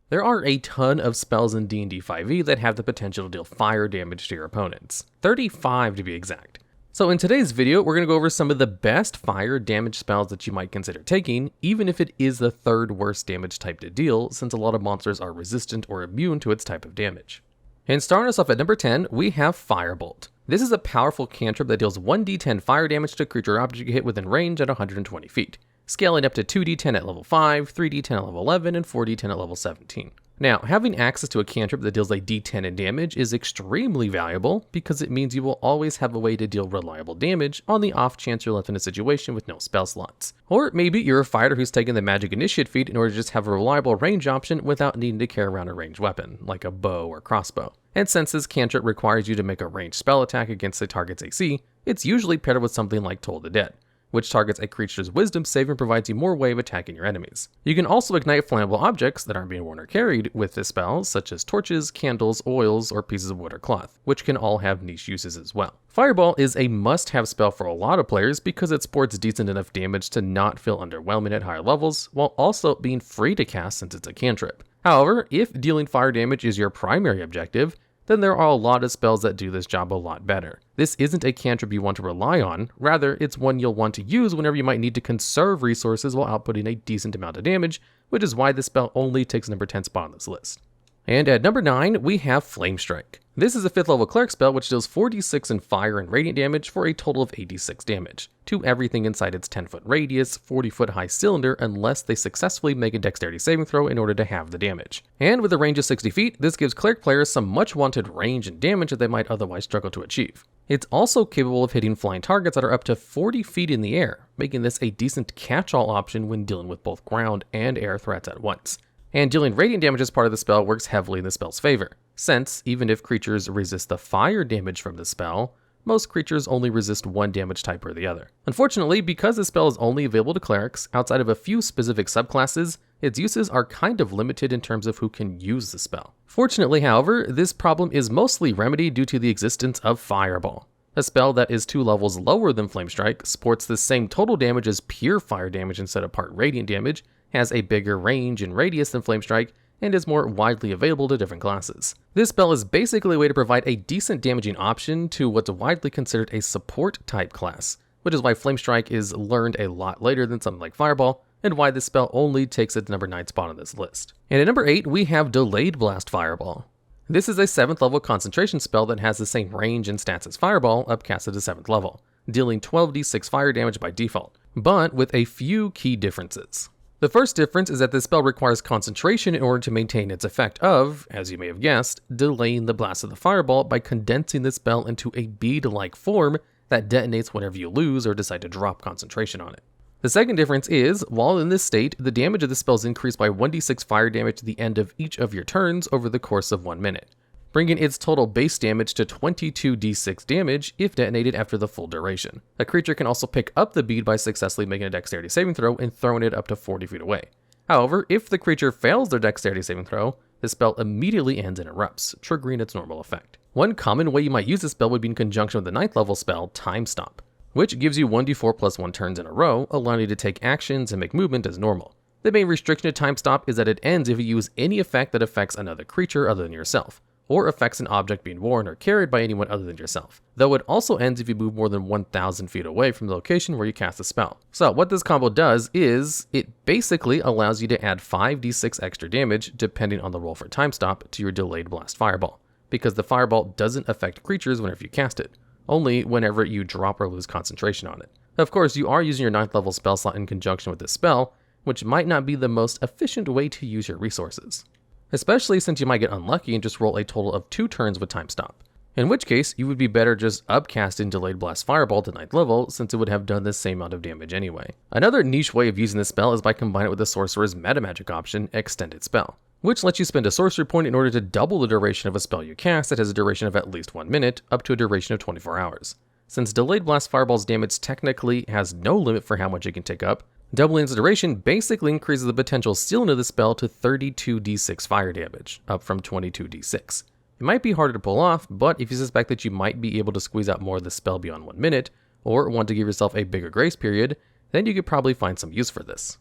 There are a ton of spells in D&D 5e that have the potential to deal fire damage to your opponents, 35 to be exact. So in today's video, we're going to go over some of the best fire damage spells that you might consider taking, even if it is the third worst damage type to deal, since a lot of monsters are resistant or immune to its type of damage. And starting us off at number 10, we have Firebolt. This is a powerful cantrip that deals 1d10 fire damage to a creature or object you hit within range at 120 feet, scaling up to 2d10 at level 5, 3d10 at level 11, and 4d10 at level 17. Now, having access to a cantrip that deals a d10 in damage is extremely valuable because it means you will always have a way to deal reliable damage on the off chance you're left in a situation with no spell slots. Or maybe you're a fighter who's taken the Magic Initiate feat in order to just have a reliable range option without needing to carry around a ranged weapon, like a bow or crossbow. And since this cantrip requires you to make a ranged spell attack against a target's AC, it's usually paired with something like Toll the Dead, which targets a creature's wisdom save and provides you more way of attacking your enemies. You can also ignite flammable objects that aren't being worn or carried with this spell, such as torches, candles, oils, or pieces of wood or cloth, which can all have niche uses as well. Fireball is a must-have spell for a lot of players because it sports decent enough damage to not feel underwhelming at higher levels, while also being free to cast since it's a cantrip. However, if dealing fire damage is your primary objective, then there are a lot of spells that do this job a lot better. This isn't a cantrip you want to rely on, rather it's one you'll want to use whenever you might need to conserve resources while outputting a decent amount of damage, which is why this spell only takes number 10 spot on this list. And at number 9, we have Flame Strike. This is a 5th level cleric spell which deals 4d6 in fire and radiant damage for a total of 86 damage, to everything inside its 10-foot radius, 40-foot high cylinder unless they successfully make a dexterity saving throw in order to have the damage. And with a range of 60 feet, this gives cleric players some much wanted range and damage that they might otherwise struggle to achieve. It's also capable of hitting flying targets that are up to 40 feet in the air, making this a decent catch-all option when dealing with both ground and air threats at once. And dealing radiant damage as part of the spell works heavily in the spell's favor, since even if creatures resist the fire damage from the spell, most creatures only resist one damage type or the other. Unfortunately, because the spell is only available to clerics, outside of a few specific subclasses, its uses are kind of limited in terms of who can use the spell. Fortunately, however, this problem is mostly remedied due to the existence of Fireball. A spell that is 2 levels lower than Flame Strike, sports the same total damage as pure fire damage instead of part radiant damage, has a bigger range and radius than Flame Strike, and is more widely available to different classes. This spell is basically a way to provide a decent damaging option to what's widely considered a support type class, which is why Flame Strike is learned a lot later than something like Fireball, and why this spell only takes its number 9 spot on this list. And at number 8, we have Delayed Blast Fireball. This is a 7th level concentration spell that has the same range and stats as Fireball, upcasted to 7th level, dealing 12d6 fire damage by default, but with a few key differences. The first difference is that this spell requires concentration in order to maintain its effect of, as you may have guessed, delaying the blast of the fireball by condensing the spell into a bead-like form that detonates whenever you lose or decide to drop concentration on it. The second difference is, while in this state, the damage of the spell is increased by 1d6 fire damage to the end of each of your turns over the course of 1 minute, bringing its total base damage to 22d6 damage if detonated after the full duration. A creature can also pick up the bead by successfully making a dexterity saving throw and throwing it up to 40 feet away. However, if the creature fails their dexterity saving throw, the spell immediately ends and erupts, triggering its normal effect. One common way you might use this spell would be in conjunction with the 9th level spell, Time Stop, which gives you 1d4 plus 1 turns in a row, allowing you to take actions and make movement as normal. The main restriction to Time Stop is that it ends if you use any effect that affects another creature other than yourself, or affects an object being worn or carried by anyone other than yourself, though it also ends if you move more than 1,000 feet away from the location where you cast the spell. So what this combo does is, it basically allows you to add 5d6 extra damage, depending on the roll for Time Stop, to your Delayed Blast Fireball, because the fireball doesn't affect creatures whenever you cast it, only whenever you drop or lose concentration on it. Of course, you are using your 9th level spell slot in conjunction with this spell, which might not be the most efficient way to use your resources, especially since you might get unlucky and just roll a total of 2 turns with Time Stop, in which case you would be better just upcasting Delayed Blast Fireball to 9th level since it would have done the same amount of damage anyway. Another niche way of using this spell is by combining it with the sorcerer's metamagic option, Extended Spell, which lets you spend a sorcery point in order to double the duration of a spell you cast that has a duration of at least 1 minute, up to a duration of 24 hours. Since Delayed Blast Fireball's damage technically has no limit for how much it can take up, doubling its duration basically increases the potential ceiling of the spell to 32d6 fire damage, up from 22d6. It might be harder to pull off, but if you suspect that you might be able to squeeze out more of the spell beyond 1 minute, or want to give yourself a bigger grace period, then you could probably find some use for this.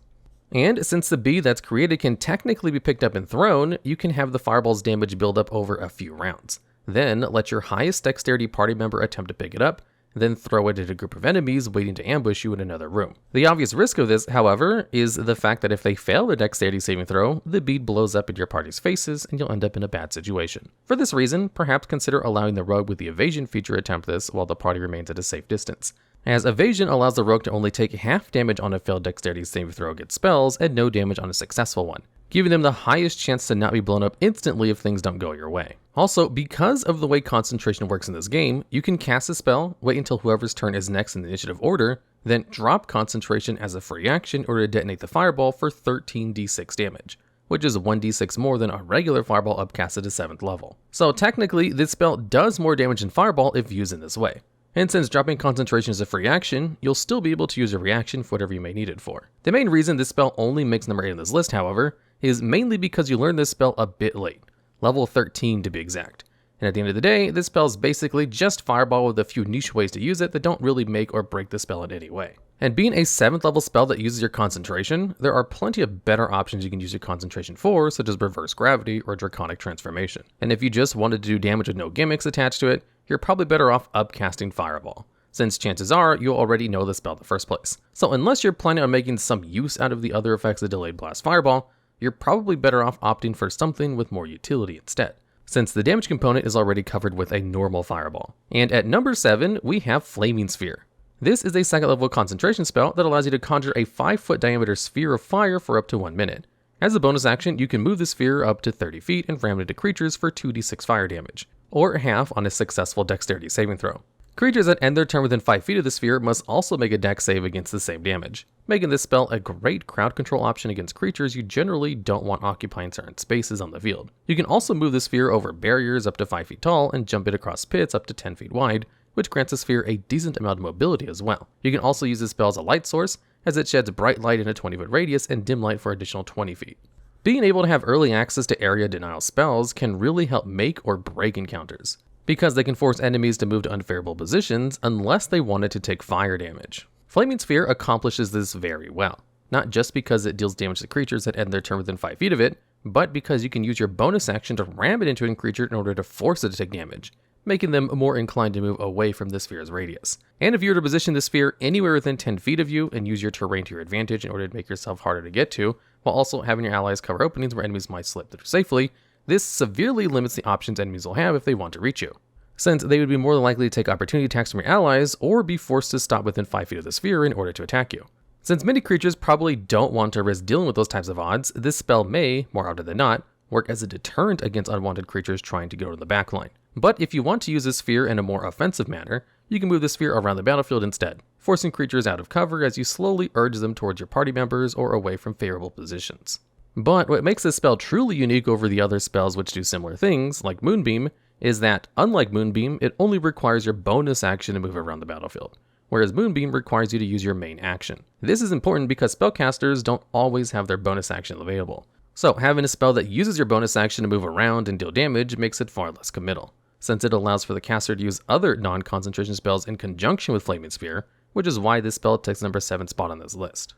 And since the bead that's created can technically be picked up and thrown, you can have the fireball's damage build up over a few rounds. Then let your highest dexterity party member attempt to pick it up, then throw it at a group of enemies waiting to ambush you in another room. The obvious risk of this, however, is the fact that if they fail their dexterity saving throw, the bead blows up in your party's faces and you'll end up in a bad situation. For this reason, perhaps consider allowing the rogue with the evasion feature attempt this while the party remains at a safe distance, as evasion allows the rogue to only take half damage on a failed dexterity saving throw against spells and no damage on a successful one, giving them the highest chance to not be blown up instantly if things don't go your way. Also, because of the way concentration works in this game, you can cast a spell, wait until whoever's turn is next in the initiative order, then drop concentration as a free action in order to detonate the fireball for 13d6 damage, which is 1d6 more than a regular fireball upcasted to 7th level. So technically, this spell does more damage than fireball if used in this way. And since dropping concentration is a free action, you'll still be able to use a reaction for whatever you may need it for. The main reason this spell only makes number 8 on this list, however, is mainly because you learned this spell a bit late, level 13 to be exact. And at the end of the day, this spell is basically just fireball with a few niche ways to use it that don't really make or break the spell in any way. And being a 7th level spell that uses your concentration, there are plenty of better options you can use your concentration for, such as reverse gravity or draconic transformation. And if you just wanted to do damage with no gimmicks attached to it, you're probably better off upcasting fireball, since chances are you'll already know the spell in the first place. So unless you're planning on making some use out of the other effects of delayed blast fireball, you're probably better off opting for something with more utility instead, since the damage component is already covered with a normal fireball. And at number 7, we have Flaming Sphere. This is a 2nd level concentration spell that allows you to conjure a 5-foot diameter sphere of fire for up to 1 minute. As a bonus action, you can move the sphere up to 30 feet and ram it into creatures for 2d6 fire damage, or half on a successful dexterity saving throw. Creatures that end their turn within 5 feet of the sphere must also make a dex save against the same damage, making this spell a great crowd control option against creatures you generally don't want occupying certain spaces on the field. You can also move the sphere over barriers up to 5 feet tall and jump it across pits up to 10 feet wide, which grants the sphere a decent amount of mobility as well. You can also use this spell as a light source, as it sheds bright light in a 20-foot radius and dim light for additional 20 feet. Being able to have early access to area denial spells can really help make or break encounters, because they can force enemies to move to unfavorable positions unless they wanted to take fire damage. Flaming Sphere accomplishes this very well, not just because it deals damage to creatures that end their turn within 5 feet of it, but because you can use your bonus action to ram it into a creature in order to force it to take damage, making them more inclined to move away from the sphere's radius. And if you were to position the sphere anywhere within 10 feet of you and use your terrain to your advantage in order to make yourself harder to get to, while also having your allies cover openings where enemies might slip through safely, this severely limits the options enemies will have if they want to reach you, since they would be more than likely to take opportunity attacks from your allies or be forced to stop within 5 feet of the sphere in order to attack you. Since many creatures probably don't want to risk dealing with those types of odds, this spell may, more often than not, work as a deterrent against unwanted creatures trying to go to the backline. But if you want to use this sphere in a more offensive manner, you can move the sphere around the battlefield instead, forcing creatures out of cover as you slowly urge them towards your party members or away from favorable positions. But what makes this spell truly unique over the other spells which do similar things, like Moonbeam, is that, unlike Moonbeam, it only requires your bonus action to move around the battlefield, whereas Moonbeam requires you to use your main action. This is important because spellcasters don't always have their bonus action available, so having a spell that uses your bonus action to move around and deal damage makes it far less committal, since it allows for the caster to use other non-concentration spells in conjunction with Flaming Sphere, which is why this spell takes number 7 spot on this list.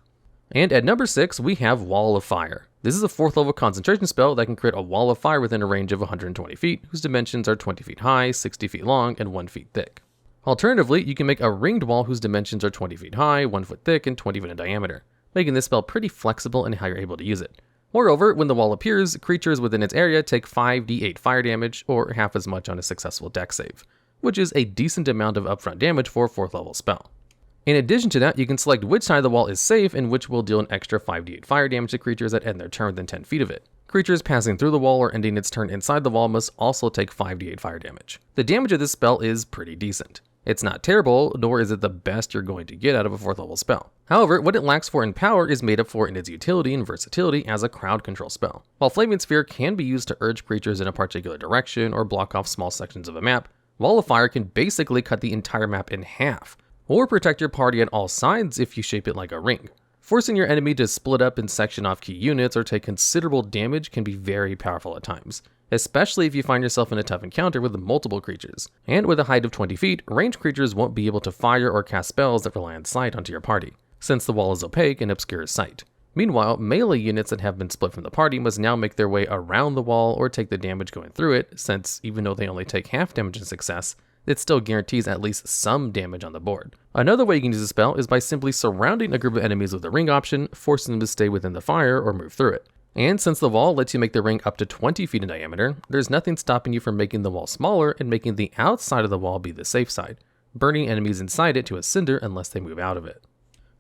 And at number 6, we have Wall of Fire. This is a 4th level concentration spell that can create a wall of fire within a range of 120 feet, whose dimensions are 20 feet high, 60 feet long, and 1 foot thick. Alternatively, you can make a ringed wall whose dimensions are 20 feet high, 1 foot thick, and 20 feet in diameter, making this spell pretty flexible in how you're able to use it. Moreover, when the wall appears, creatures within its area take 5d8 fire damage, or half as much on a successful dex save, which is a decent amount of upfront damage for a 4th level spell. In addition to that, you can select which side of the wall is safe and which will deal an extra 5d8 fire damage to creatures that end their turn within 10 feet of it. Creatures passing through the wall or ending its turn inside the wall must also take 5d8 fire damage. The damage of this spell is pretty decent. It's not terrible, nor is it the best you're going to get out of a 4th level spell. However, what it lacks for in power is made up for in its utility and versatility as a crowd control spell. While Flaming Sphere can be used to urge creatures in a particular direction or block off small sections of a map, Wall of Fire can basically cut the entire map in half, or protect your party at all sides if you shape it like a ring. Forcing your enemy to split up and section off key units or take considerable damage can be very powerful at times, especially if you find yourself in a tough encounter with multiple creatures. And with a height of 20 feet, ranged creatures won't be able to fire or cast spells that rely on sight onto your party, since the wall is opaque and obscures sight, Meanwhile, melee units that have been split from the party must now make their way around the wall or take the damage going through it, since even though they only take half damage in success, it still guarantees at least some damage on the board. Another way you can use the spell is by simply surrounding a group of enemies with a ring option, forcing them to stay within the fire or move through it. And since the wall lets you make the ring up to 20 feet in diameter, there's nothing stopping you from making the wall smaller and making the outside of the wall be the safe side, burning enemies inside it to a cinder unless they move out of it.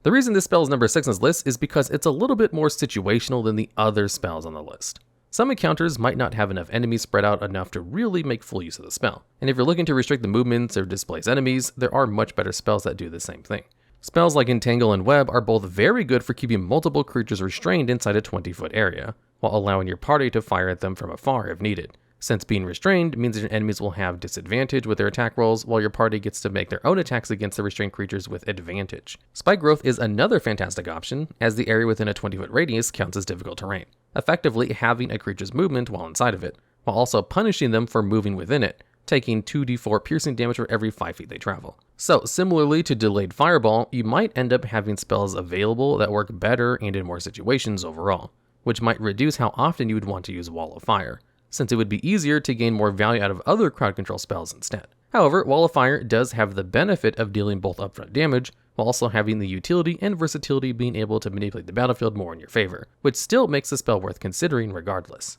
The reason this spell is number 6 on this list is because it's a little bit more situational than the other spells on the list. Some encounters might not have enough enemies spread out enough to really make full use of the spell, and if you're looking to restrict the movements or displace enemies, there are much better spells that do the same thing. Spells like Entangle and Web are both very good for keeping multiple creatures restrained inside a 20-foot area, while allowing your party to fire at them from afar if needed, since being restrained means that your enemies will have disadvantage with their attack rolls, while your party gets to make their own attacks against the restrained creatures with advantage. Spike Growth is another fantastic option, as the area within a 20-foot radius counts as difficult terrain, effectively halving a creature's movement while inside of it, while also punishing them for moving within it, taking 2d4 piercing damage for every 5 feet they travel. So, similarly to Delayed Fireball, you might end up having spells available that work better and in more situations overall, which might reduce how often you would want to use Wall of Fire, since it would be easier to gain more value out of other crowd control spells instead. However, Wall of Fire does have the benefit of dealing both upfront damage, while also having the utility and versatility being able to manipulate the battlefield more in your favor, which still makes the spell worth considering regardless.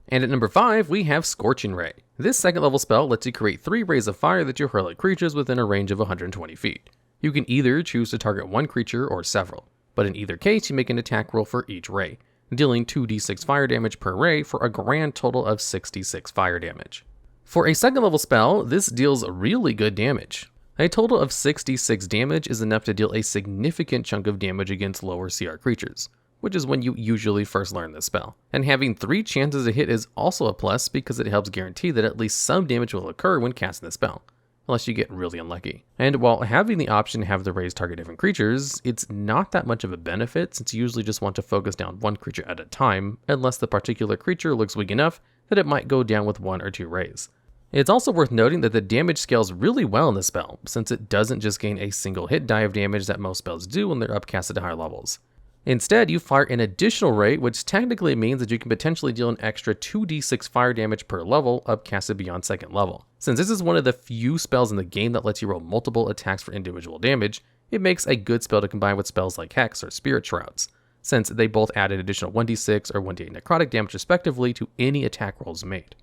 And at number 5, we have Scorching Ray. This second level spell lets you create 3 rays of fire that you hurl at creatures within a range of 120 feet. You can either choose to target one creature or several, but in either case you make an attack roll for each ray, dealing 2d6 fire damage per ray for a grand total of 66 fire damage. For a second level spell, this deals really good damage. A total of 66 damage is enough to deal a significant chunk of damage against lower CR creatures, which is when you usually first learn this spell. And having 3 chances to hit is also a plus because it helps guarantee that at least some damage will occur when casting the spell, unless you get really unlucky. And while having the option to have the rays target different creatures, it's not that much of a benefit since you usually just want to focus down one creature at a time, unless the particular creature looks weak enough that it might go down with 1 or 2 rays. It's also worth noting that the damage scales really well in this spell, since it doesn't just gain a single hit die of damage that most spells do when they're upcasted to higher levels. Instead, you fire an additional ray, which technically means that you can potentially deal an extra 2d6 fire damage per level upcasted beyond 2nd level. Since this is one of the few spells in the game that lets you roll multiple attacks for individual damage, it makes a good spell to combine with spells like Hex or Spirit Shrouds, since they both add an additional 1d6 or 1d8 necrotic damage respectively to any attack rolls made.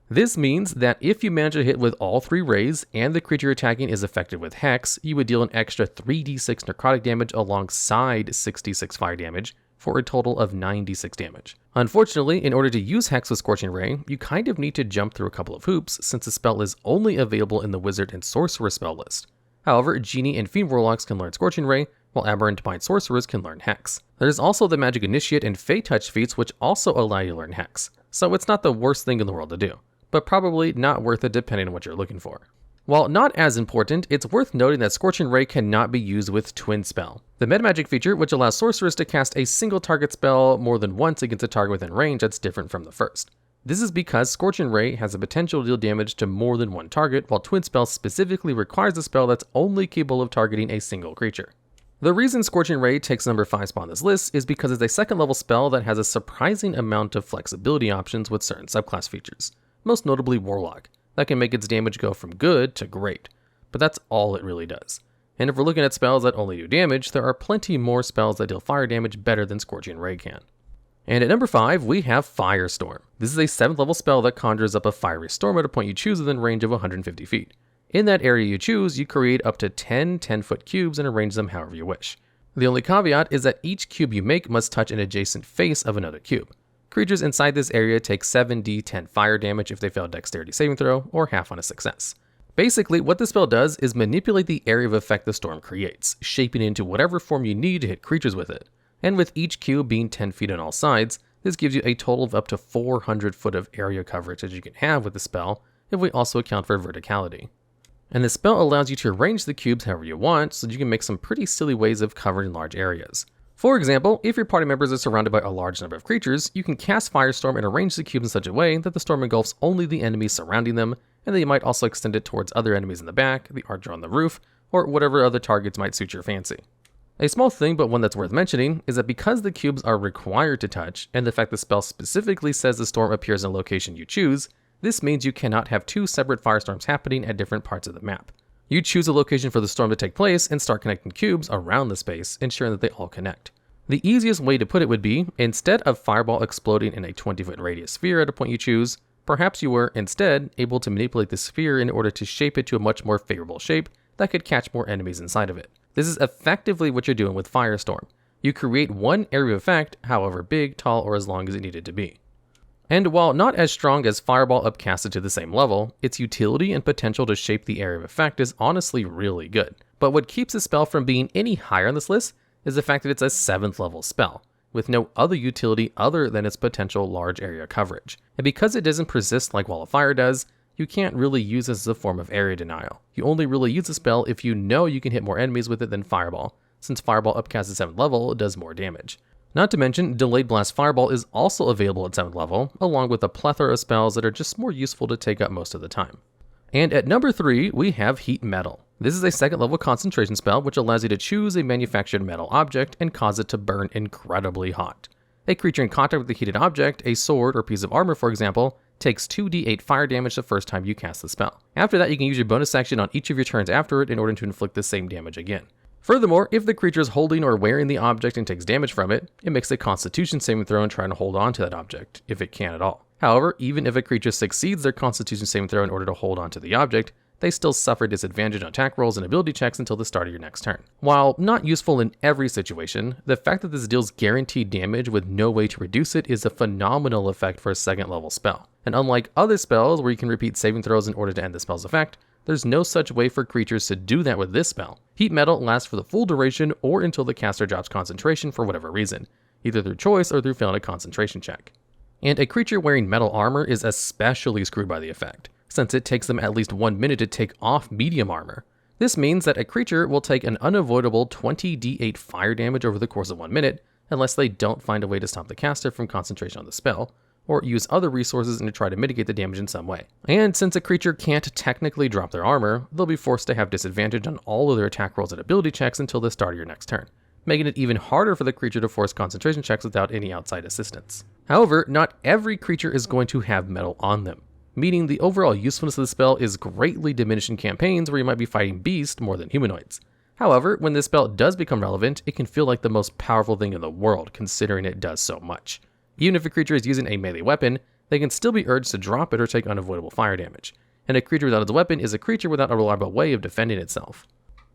This means that if you manage to hit with all 3 rays and the creature attacking is affected with Hex, you would deal an extra 3d6 necrotic damage alongside 66 fire damage for a total of 9d6 damage. Unfortunately, in order to use Hex with Scorching Ray, you kind of need to jump through a couple of hoops since the spell is only available in the Wizard and Sorcerer spell list. However, Genie and Fiend Warlocks can learn Scorching Ray, while Aberrant Mind Sorcerers can learn Hex. There's also the Magic Initiate and Fey Touch feats which also allow you to learn Hex, so it's not the worst thing in the world to do, but probably not worth it depending on what you're looking for. While not as important, it's worth noting that Scorching Ray cannot be used with Twin Spell, the metamagic feature which allows sorcerers to cast a single target spell more than once against a target within range that's different from the first. This is because Scorching Ray has the potential to deal damage to more than one target, while Twin Spell specifically requires a spell that's only capable of targeting a single creature. The reason Scorching Ray takes number 5 spot on this list is because it's a second level spell that has a surprising amount of flexibility options with certain subclass features, most notably Warlock, that can make its damage go from good to great, but that's all it really does. And if we're looking at spells that only do damage, there are plenty more spells that deal fire damage better than Scorching Ray can. And at number 5, we have Firestorm. This is a 7th level spell that conjures up a fiery storm at a point you choose within range of 150 feet. In that area you choose, you create up to 10 10-foot cubes and arrange them however you wish. The only caveat is that each cube you make must touch an adjacent face of another cube. Creatures inside this area take 7d10 fire damage if they fail a dexterity saving throw, or half on a success. Basically, what this spell does is manipulate the area of effect the storm creates, shaping it into whatever form you need to hit creatures with it. And with each cube being 10 feet on all sides, this gives you a total of up to 400 foot of area coverage that you can have with the spell, if we also account for verticality. And the spell allows you to arrange the cubes however you want, so that you can make some pretty silly ways of covering large areas. For example, if your party members are surrounded by a large number of creatures, you can cast Firestorm and arrange the cubes in such a way that the storm engulfs only the enemies surrounding them, and then you might also extend it towards other enemies in the back, the archer on the roof, or whatever other targets might suit your fancy. A small thing, but one that's worth mentioning, is that because the cubes are required to touch, and the fact the spell specifically says the storm appears in a location you choose, this means you cannot have two separate firestorms happening at different parts of the map. You choose a location for the storm to take place and start connecting cubes around the space, ensuring that they all connect. The easiest way to put it would be, instead of Fireball exploding in a 20-foot radius sphere at a point you choose, perhaps you were, instead, able to manipulate the sphere in order to shape it to a much more favorable shape that could catch more enemies inside of it. This is effectively what you're doing with Firestorm. You create one area of effect, however big, tall, or as long as it needed to be. And while not as strong as Fireball upcasted to the same level, its utility and potential to shape the area of effect is honestly really good. But what keeps the spell from being any higher on this list is the fact that it's a 7th level spell, with no other utility other than its potential large area coverage. And because it doesn't persist like Wall of Fire does, you can't really use this as a form of area denial. You only really use the spell if you know you can hit more enemies with it than Fireball, since Fireball upcast at 7th level does more damage. Not to mention, Delayed Blast Fireball is also available at 7th level, along with a plethora of spells that are just more useful to take up most of the time. And at number 3, we have Heat Metal. This is a 2nd level concentration spell which allows you to choose a manufactured metal object and cause it to burn incredibly hot. A creature in contact with the heated object, a sword or piece of armor for example, takes 2d8 fire damage the first time you cast the spell. After that, you can use your bonus action on each of your turns after it in order to inflict the same damage again. Furthermore, if the creature is holding or wearing the object and takes damage from it, it makes a Constitution saving throw and trying to hold on to that object, if it can at all. However, even if a creature succeeds their Constitution saving throw in order to hold on to the object, they still suffer disadvantage on attack rolls and ability checks until the start of your next turn. While not useful in every situation, the fact that this deals guaranteed damage with no way to reduce it is a phenomenal effect for a 2nd level spell. And unlike other spells where you can repeat saving throws in order to end the spell's effect, there's no such way for creatures to do that with this spell. Heat Metal lasts for the full duration or until the caster drops concentration for whatever reason, either through choice or through failing a concentration check. And a creature wearing metal armor is especially screwed by the effect, since it takes them at least 1 minute to take off medium armor. This means that a creature will take an unavoidable 20d8 fire damage over the course of 1 minute, unless they don't find a way to stop the caster from concentration on the spell, or use other resources and to try to mitigate the damage in some way. And since a creature can't technically drop their armor, they'll be forced to have disadvantage on all of their attack rolls and ability checks until the start of your next turn, making it even harder for the creature to force concentration checks without any outside assistance. However, not every creature is going to have metal on them, meaning the overall usefulness of the spell is greatly diminished in campaigns where you might be fighting beasts more than humanoids. However, when this spell does become relevant, it can feel like the most powerful thing in the world, considering it does so much. Even if a creature is using a melee weapon, they can still be urged to drop it or take unavoidable fire damage, and a creature without its weapon is a creature without a reliable way of defending itself.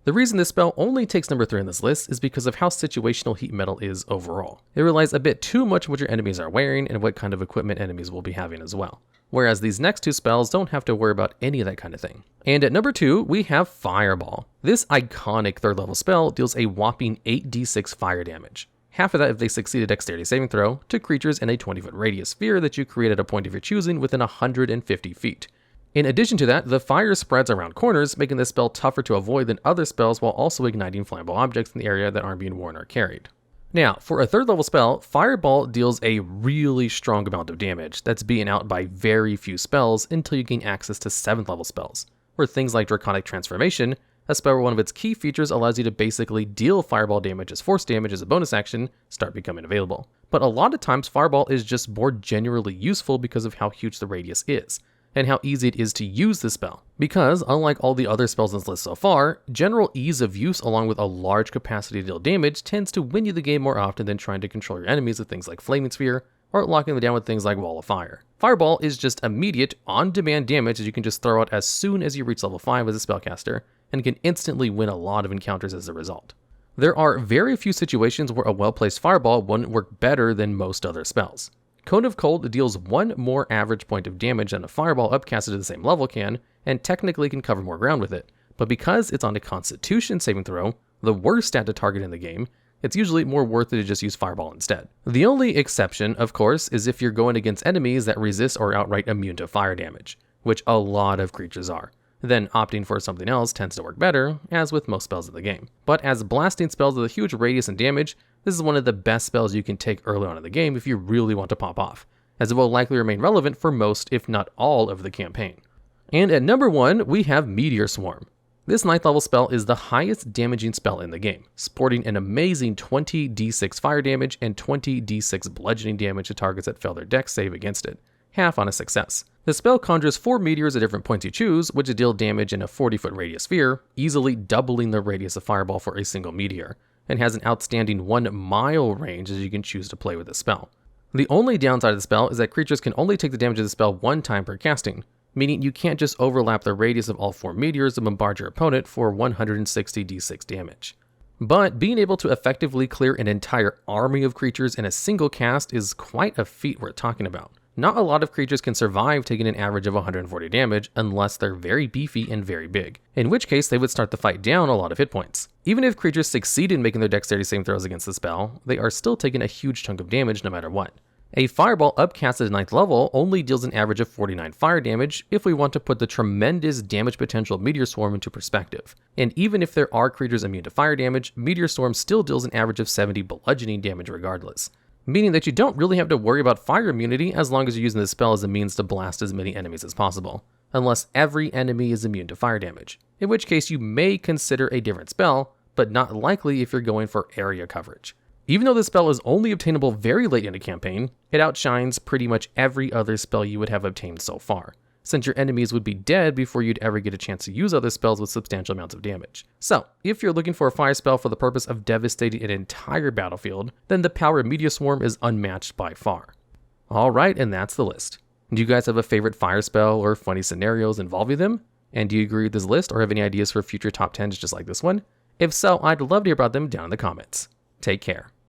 The reason this spell only takes number 3 on this list is because of how situational Heat Metal is overall. It relies a bit too much on what your enemies are wearing and what kind of equipment enemies will be having as well, whereas these next 2 spells don't have to worry about any of that kind of thing. And at number 2, we have Fireball. This iconic 3rd level spell deals a whopping 8d6 fire damage. Half of that if they succeed a dexterity saving throw, to creatures in a 20-foot radius sphere that you create at a point of your choosing within 150 feet. In addition to that, the fire spreads around corners, making this spell tougher to avoid than other spells while also igniting flammable objects in the area that aren't being worn or carried. Now, for a 3rd level spell, Fireball deals a really strong amount of damage that's beaten out by very few spells until you gain access to 7th level spells, where things like Draconic Transformation, a spell where one of its key features allows you to basically deal Fireball damage as force damage as a bonus action, start becoming available. But a lot of times Fireball is just more generally useful because of how huge the radius is, and how easy it is to use the spell. Because, unlike all the other spells on this list so far, general ease of use along with a large capacity to deal damage tends to win you the game more often than trying to control your enemies with things like Flaming Sphere, or locking them down with things like Wall of Fire. Fireball is just immediate, on-demand damage that you can just throw out as soon as you reach level 5 as a spellcaster, and can instantly win a lot of encounters as a result. There are very few situations where a well-placed Fireball wouldn't work better than most other spells. Cone of Cold deals 1 more average point of damage than a Fireball upcasted to the same level can, and technically can cover more ground with it, but because it's on a Constitution saving throw, the worst stat to target in the game, it's usually more worth it to just use Fireball instead. The only exception, of course, is if you're going against enemies that resist or outright immune to fire damage, which a lot of creatures are. Then opting for something else tends to work better, as with most spells of the game. But as blasting spells with a huge radius and damage, this is one of the best spells you can take early on in the game if you really want to pop off, as it will likely remain relevant for most, if not all, of the campaign. And at number 1, we have Meteor Swarm. This 9th level spell is the highest damaging spell in the game, sporting an amazing 20d6 fire damage and 20d6 bludgeoning damage to targets that fail their dex save against it, half on a success. The spell conjures 4 meteors at different points you choose, which deal damage in a 40-foot radius sphere, easily doubling the radius of fireball for a single meteor, and has an outstanding 1-mile range as you can choose to play with the spell. The only downside of the spell is that creatures can only take the damage of the spell 1 time per casting, meaning you can't just overlap the radius of all 4 meteors to bombard your opponent for 160 d6 damage. But being able to effectively clear an entire army of creatures in a single cast is quite a feat we're talking about. Not a lot of creatures can survive taking an average of 140 damage unless they're very beefy and very big, in which case they would start the fight down a lot of hit points. Even if creatures succeed in making their dexterity saving throws against the spell, they are still taking a huge chunk of damage no matter what. A fireball upcast at 9th level only deals an average of 49 fire damage if we want to put the tremendous damage potential of Meteor Swarm into perspective. And even if there are creatures immune to fire damage, Meteor Swarm still deals an average of 70 bludgeoning damage regardless. Meaning that you don't really have to worry about fire immunity as long as you're using this spell as a means to blast as many enemies as possible, unless every enemy is immune to fire damage, in which case you may consider a different spell, but not likely if you're going for area coverage. Even though this spell is only obtainable very late in a campaign, it outshines pretty much every other spell you would have obtained so far, since your enemies would be dead before you'd ever get a chance to use other spells with substantial amounts of damage. So, if you're looking for a fire spell for the purpose of devastating an entire battlefield, then the power of Meteor Swarm is unmatched by far. Alright, and that's the list. Do you guys have a favorite fire spell or funny scenarios involving them? And do you agree with this list or have any ideas for future top 10s just like this one? If so, I'd love to hear about them down in the comments. Take care.